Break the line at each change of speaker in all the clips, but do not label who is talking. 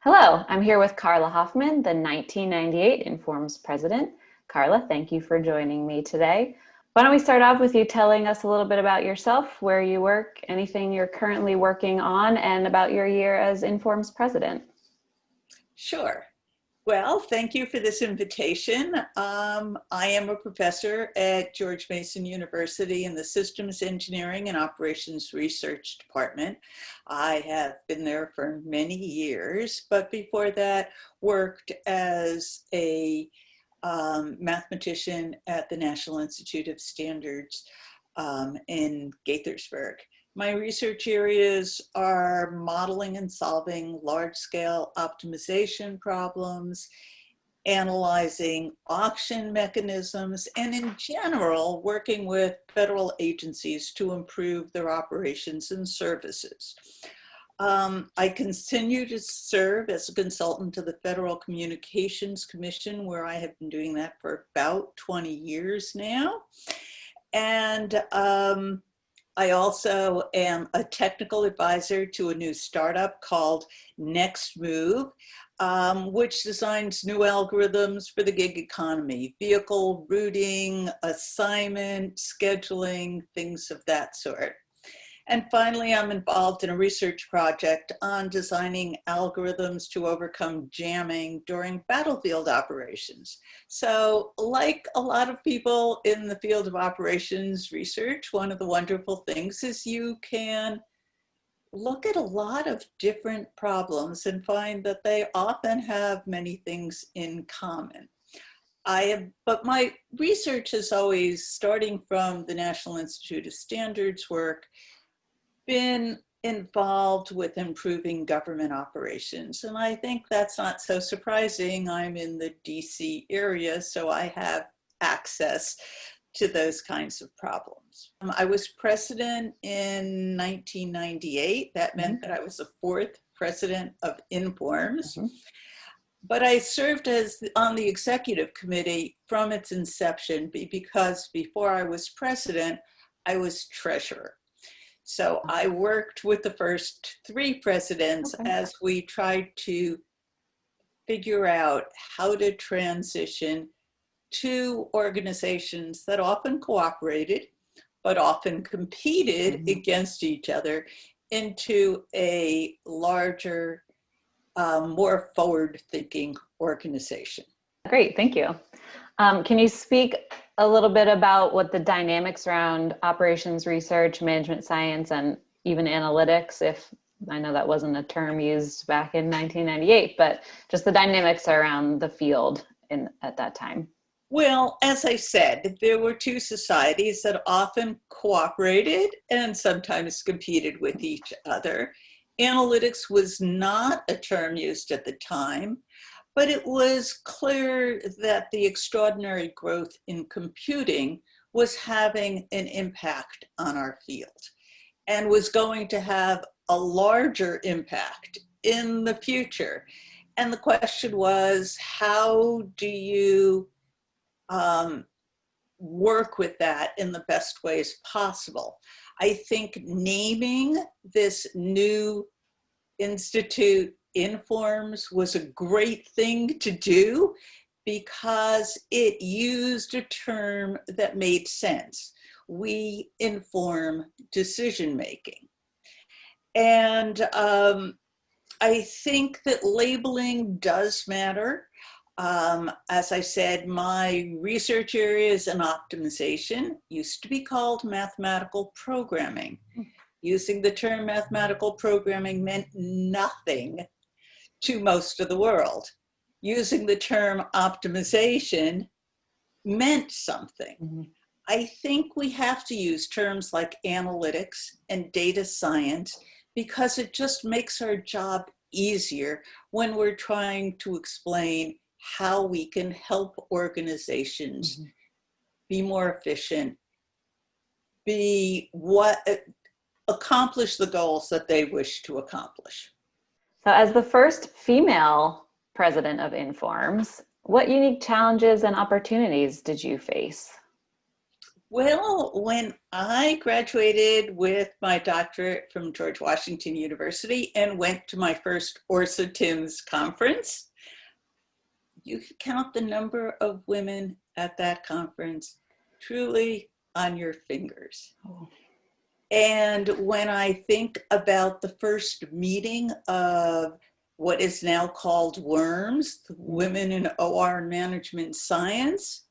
Hello, I'm here with Karla Hoffman, the 1998 Informs president. Karla, thank you for joining me today. Why don't we start off with you telling us a little bit about yourself, where you work, anything you're currently working on, and about your year as Informs president.
Sure. Well, thank you for this invitation. I am a professor at George Mason University in the Systems Engineering and Operations Research Department. I have been there for many years, but before that worked as a mathematician at the National Institute of Standards in Gaithersburg. My research areas are modeling and solving large-scale optimization problems, analyzing auction mechanisms, and in general, working with federal agencies to improve their operations and services. I continue to serve as a consultant to the Federal Communications Commission, where I have been doing that for about 20 years now. And I also am a technical advisor to a new startup called Next Move, which designs new algorithms for the gig economy, vehicle routing, assignment, scheduling, things of that sort. And finally, I'm involved in a research project on designing algorithms to overcome jamming during battlefield operations. So like a lot of people in the field of operations research, one of the wonderful things is you can look at a lot of different problems and find that they often have many things in common. But my research is always, starting from the National Institute of Standards work, been involved with improving government operations. And I think that's not so surprising. I'm in the DC area, so I have access to those kinds of problems. I was president in 1998. That meant that I was the fourth president of Informs. But I served on the executive committee from its inception because before I was president, I was treasurer. So I worked with the first three presidents as we tried to figure out how to transition two organizations that often cooperated, but often competed against each other into a larger, more forward-thinking organization.
Great, thank you. Can you speak a little bit about what the dynamics around operations research, management science, and even analytics, if I know that wasn't a term used back in 1998, but just the dynamics around the field at that time?
Well, as I said, there were two societies that often cooperated and sometimes competed with each other. Analytics was not a term used at the time, but it was clear that the extraordinary growth in computing was having an impact on our field and was going to have a larger impact in the future. And the question was, how do you work with that in the best ways possible? I think naming this new institute Informs was a great thing to do because it used a term that made sense. We inform decision-making. And I think that labeling does matter. As I said, my research area is in optimization, used to be called mathematical programming. Using the term mathematical programming meant nothing to most of the world. Using the term optimization meant something. I think we have to use terms like analytics and data science because it just makes our job easier when we're trying to explain how we can help organizations be more efficient, accomplish the goals that they wish to accomplish.
So as the first female president of Informs, what unique challenges and opportunities did you face?
Well, when I graduated with my doctorate from George Washington University and went to my first Orsa Timms conference, you could count the number of women at that conference truly on your fingers.
Oh.
And when I think about the first meeting of what is now called WORMS, Women in OR Management Science,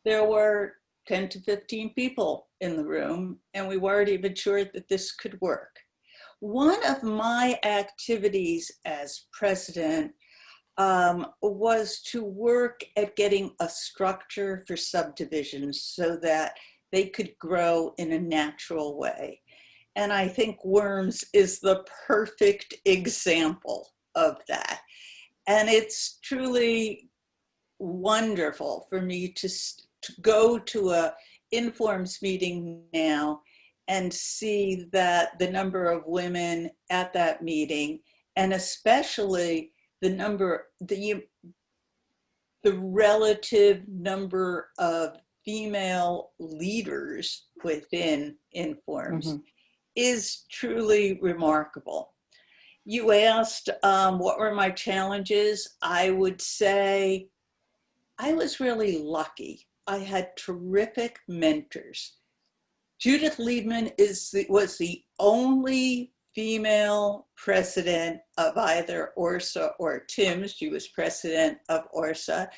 there were 10 to 15 people in the room, and we weren't even sure that this could work. One of my activities as president was to work at getting a structure for subdivisions so that they could grow in a natural way. And I think WORMS is the perfect example of that. And it's truly wonderful for me to go to a Informs meeting now and see that the number of women at that meeting, and especially the relative number of female leaders within Informs is truly remarkable. You asked what were my challenges. I would say I was really lucky. I had terrific mentors. Judith Liebman was the only female president of either ORSA or TIMS. She was president of ORSA.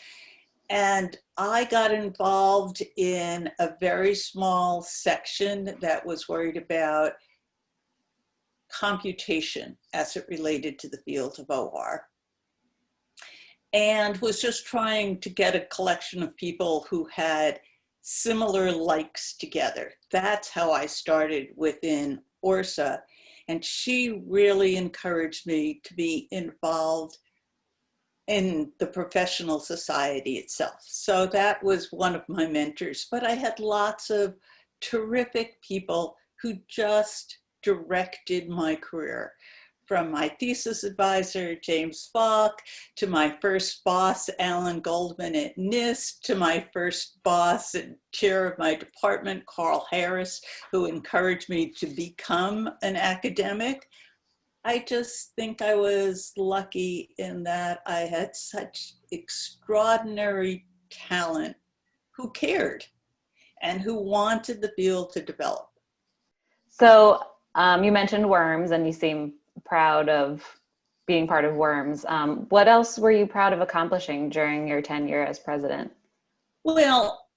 And I got involved in a very small section that was worried about computation as it related to the field of OR. And was just trying to get a collection of people who had similar likes together. That's how I started within ORSA. And she really encouraged me to be involved in the professional society itself. So that was one of my mentors. But I had lots of terrific people who just directed my career. From my thesis advisor, James Falk, to my first boss, Alan Goldman at NIST, to my first boss and chair of my department, Carl Harris, who encouraged me to become an academic. I just think I was lucky in that I had such extraordinary talent who cared and who wanted the field to develop.
So you mentioned WORMS, and you seem proud of being part of WORMS. What else were you proud of accomplishing during your tenure as president?
Well,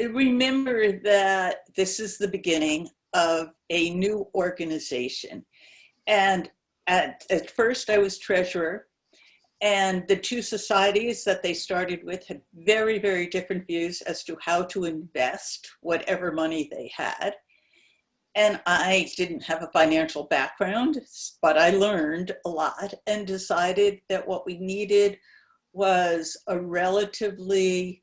remember that this is the beginning of a new organization. And at first I was treasurer, and the two societies that they started with had very, very different views as to how to invest whatever money they had. And I didn't have a financial background, but I learned a lot and decided that what we needed was a relatively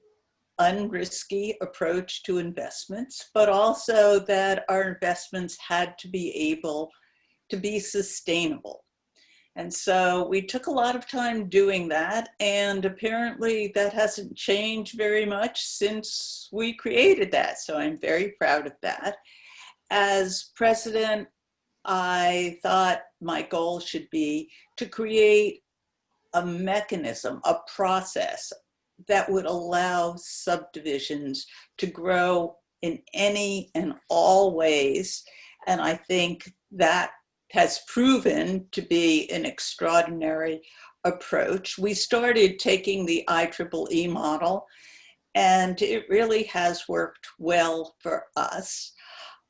unrisky approach to investments, but also that our investments had to be able to be sustainable. And so we took a lot of time doing that, and apparently that hasn't changed very much since we created that. So I'm very proud of that. As president, I thought my goal should be to create a mechanism, a process that would allow subdivisions to grow in any and all ways. And I think that has proven to be an extraordinary approach. We started taking the IEEE model, and it really has worked well for us.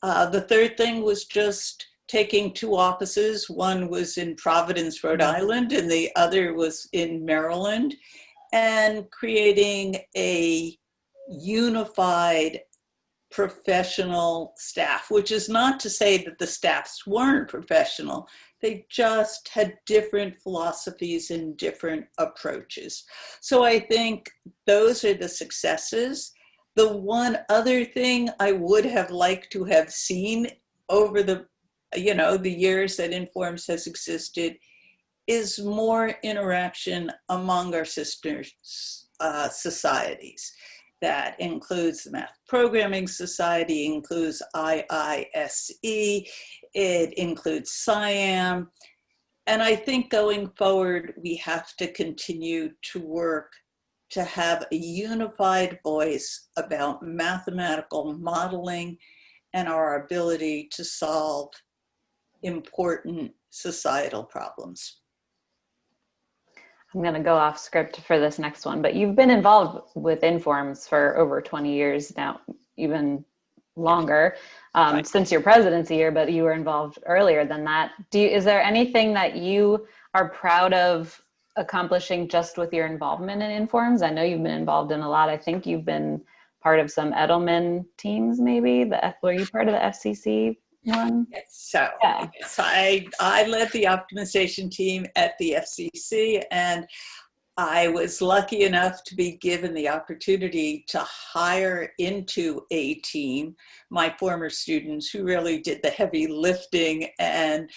The third thing was just taking two offices. One was in Providence, Rhode Island, and the other was in Maryland, and creating a unified professional staff, which is not to say that the staffs weren't professional. They just had different philosophies and different approaches. So I think those are the successes. The one other thing I would have liked to have seen over the years that Informs has existed is more interaction among our sister societies. That includes the Math Programming Society, includes IISE, it includes SIAM. And I think going forward, we have to continue to work to have a unified voice about mathematical modeling and our ability to solve important societal problems.
I'm going to go off script for this next one, but you've been involved with Informs for over 20 years now, even longer,
Right.
since your presidency here, but you were involved earlier than that. Is there anything that you are proud of accomplishing just with your involvement in Informs? I know you've been involved in a lot. I think you've been part of some Edelman teams, maybe. Were you part of the FCC one?
So
Yeah.
yes, I led the optimization team at the FCC, and I was lucky enough to be given the opportunity to hire into a team my former students who really did the heavy lifting, and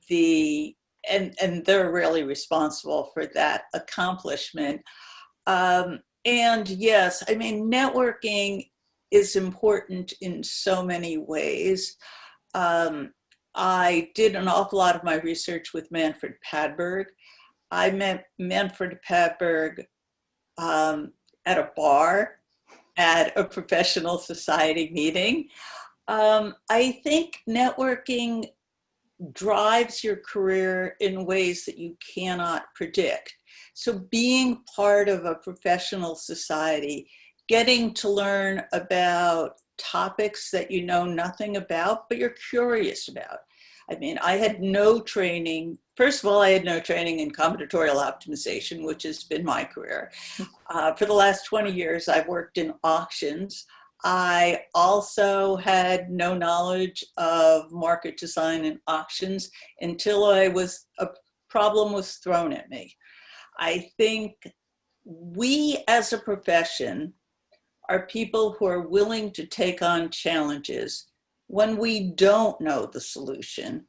they're really responsible for that accomplishment. And yes, I mean, networking is important in so many ways. I did an awful lot of my research with Manfred Padberg. I met Manfred Padberg at a bar at a professional society meeting. I think networking drives your career in ways that you cannot predict. So being part of a professional society, getting to learn about topics that you know nothing about, but you're curious about. I mean, I had no training. First of all, I had no training in combinatorial optimization, which has been my career. For the last 20 years, I've worked in auctions. I also had no knowledge of market design and auctions until a problem was thrown at me. I think we as a profession are people who are willing to take on challenges when we don't know the solution,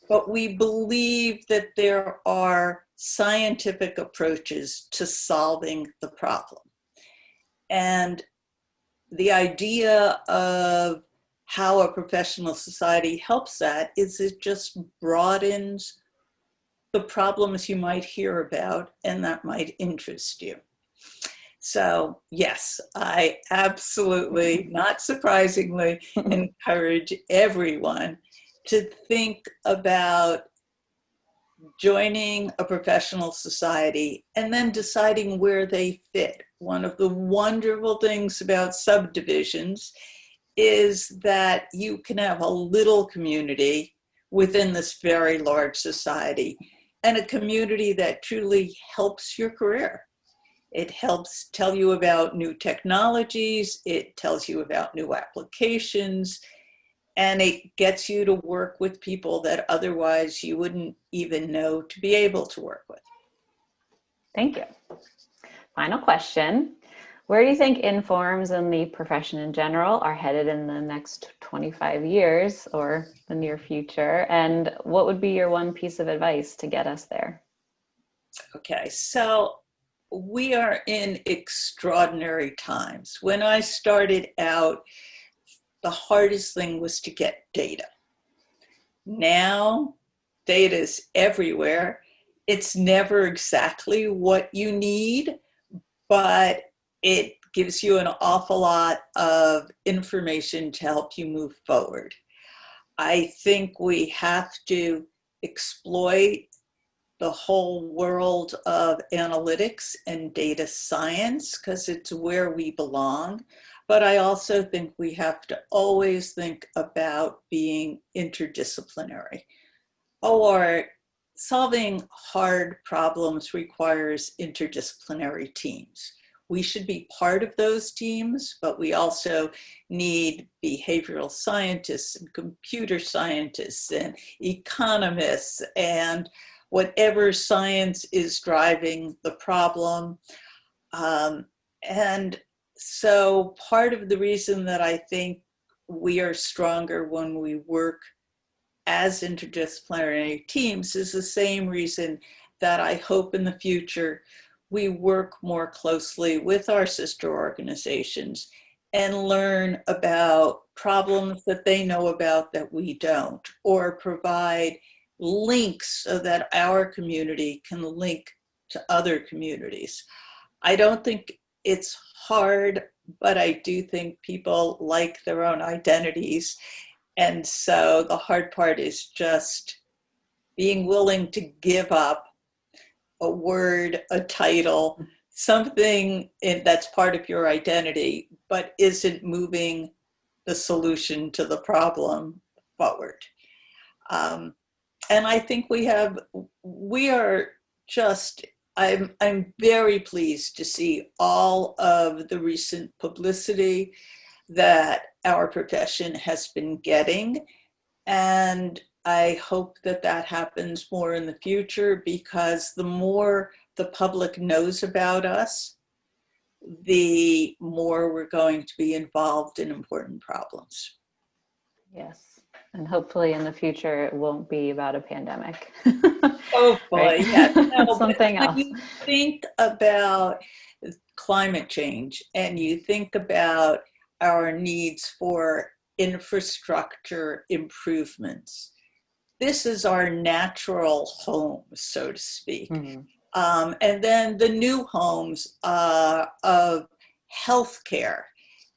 but we believe that there are scientific approaches to solving the problem. And the idea of how a professional society helps that is it just broadens the problems you might hear about and that might interest you. So yes, I absolutely, not surprisingly, encourage everyone to think about joining a professional society and then deciding where they fit. One of the wonderful things about subdivisions is that you can have a little community within this very large society, and a community that truly helps your career. It helps tell you about new technologies, it tells you about new applications, and it gets you to work with people that otherwise you wouldn't even know to be able to work with.
Thank you. Final question. Where do you think Informs and the profession in general are headed in the next 25 years or the near future? And what would be your one piece of advice to get us there?
Okay, so we are in extraordinary times. When I started out, the hardest thing was to get data. Now, data is everywhere. It's never exactly what you need, but it gives you an awful lot of information to help you move forward. I think we have to exploit the whole world of analytics and data science because it's where we belong. But I also think we have to always think about being interdisciplinary. Or solving hard problems requires interdisciplinary teams. We should be part of those teams, but we also need behavioral scientists and computer scientists and economists and whatever science is driving the problem. And so part of the reason that I think we are stronger when we work as interdisciplinary teams is the same reason that I hope in the future we work more closely with our sister organizations and learn about problems that they know about that we don't, or provide links so that our community can link to other communities. I don't think it's hard, but I do think people like their own identities. And so the hard part is just being willing to give up a word, a title, something that's part of your identity, but isn't moving the solution to the problem forward. Um, and I think we are just, I'm very pleased to see all of the recent publicity that our profession has been getting. And I hope that that happens more in the future, because the more the public knows about us, the more we're going to be involved in important problems.
Yes. And hopefully in the future, it won't be about a pandemic.
Oh
Right?
boy, yes. No, but
Something
when
else.
you think about climate change and you think about our needs for infrastructure improvements, this is our natural home, so to speak.
Mm-hmm.
And then the new homes of healthcare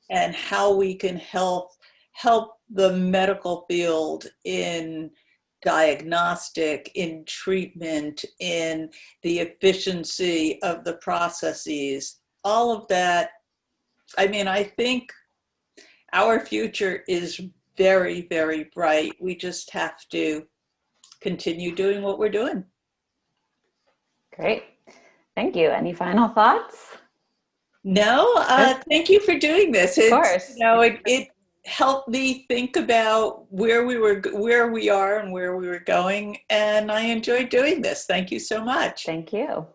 and how we can help the medical field in diagnostic, in treatment, in the efficiency of the processes, all of that. I mean, I think our future is very, very bright. We just have to continue doing what we're doing.
Great. Thank you. Any final thoughts?
No,
Good.
thank you for doing this.
Of
It's,
course.
it helped me think about where we are and where we were going, and I enjoyed doing this. Thank you so much.
Thank you.